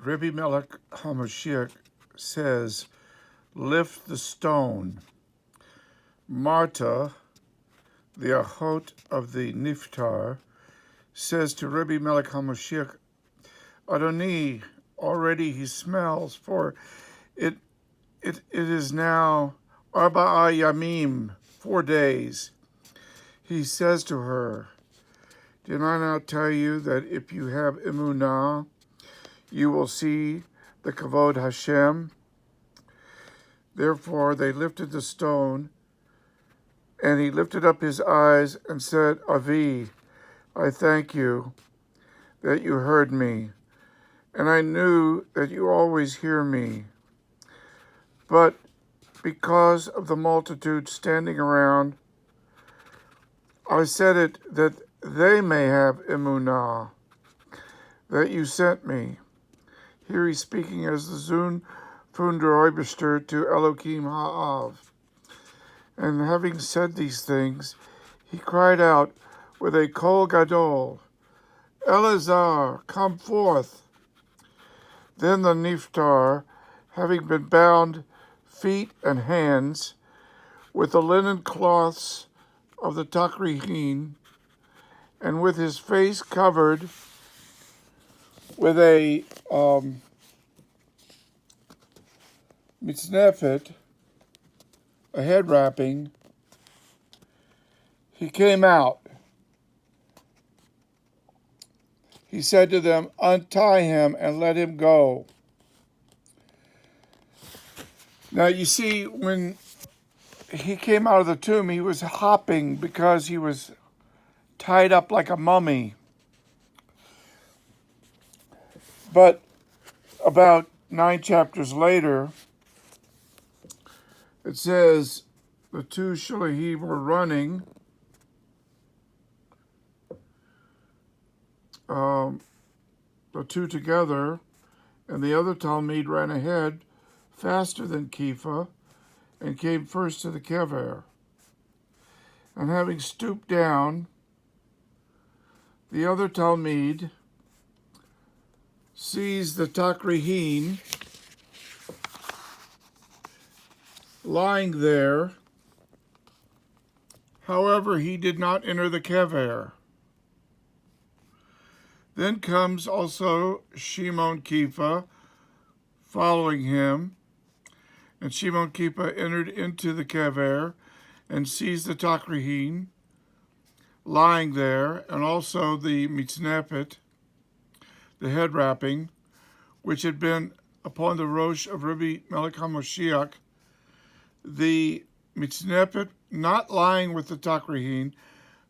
Rabbi Melech HaMashiach says, lift the stone. Marta, the Achot of the Niftar, says to Rabbi Melech HaMashiach, Adoni, already he smells, for it is now Arba'a Yamim, 4 days. He says to her, did I not tell you that if you have emunah, you will see the kavod Hashem? Therefore they lifted the stone, and he lifted up his eyes and said, Avi, I thank you that you heard me, and I knew that you always hear me. But because of the multitude standing around, I said it that they may have emunah, that you sent me. Here he's speaking as the Zun von der Oberster to Elohim Ha'av. And having said these things, he cried out with a kol gadol, Elazar, come forth. Then the Niftar, having been bound feet and hands with the linen cloths of the takrihin, and with his face covered with a mitznefet, a head wrapping, he came out. He said to them, untie him and let him go. Now you see, when he came out of the tomb, he was hopping because he was tied up like a mummy. But about 9 chapters later, it says the two Shulahim were running. The two together, and the other Talmud ran ahead faster than Kifa and came first to the kever. And having stooped down, the other Talmud sees the takrihin lying there. However, he did not enter the kever. Then comes also Shimon Kifa following him, and Shimon Kifa entered into the kever and sees the takrihin lying there, and also the mitznefet, the head wrapping, which had been upon the rosh of Rabbi Melech HaMoshiach, the mitznefet not lying with the takrihin,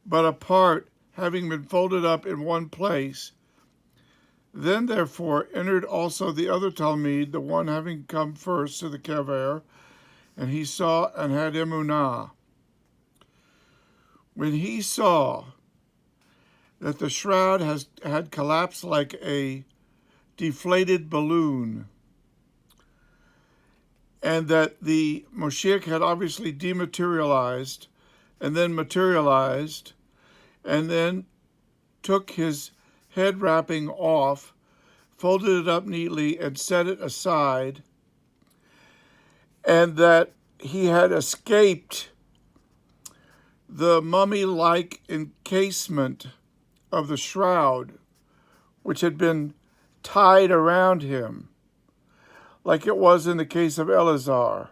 but apart, having been folded up in one place. Then, therefore, entered also the other Talmud, the one having come first to the kever, and he saw and had emunah. When he saw that the shroud had collapsed like a deflated balloon, and that the Moshiach had obviously dematerialized and then materialized, and then took his head wrapping off, folded it up neatly, and set it aside, and that he had escaped the mummy-like encasement of the shroud, which had been tied around him, like it was in the case of Elazar.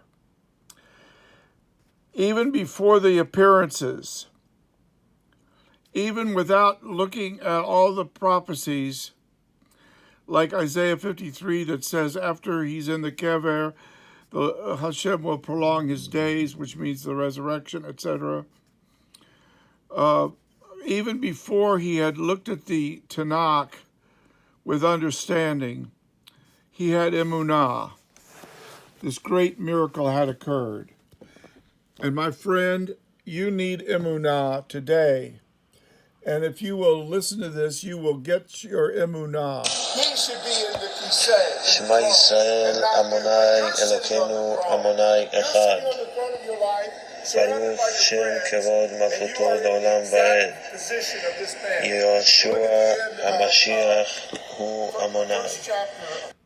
Even before the appearances, even without looking at all the prophecies, like Isaiah 53 that says after he's in the kever, the Hashem will prolong his days, which means the resurrection, etc. Even before he had looked at the Tanakh with understanding, he had emunah. This great miracle had occurred. And my friend, you need emunah today. And if you will listen to this, you will get your emunah. He should be in the kiseh. Shema Yisrael, Amonai, Elokeinu, Amonai, Echad. Baruch Shem Kevod Malchuto L'olam Va'ed. Yeshua HaMashiach Hu Amonai.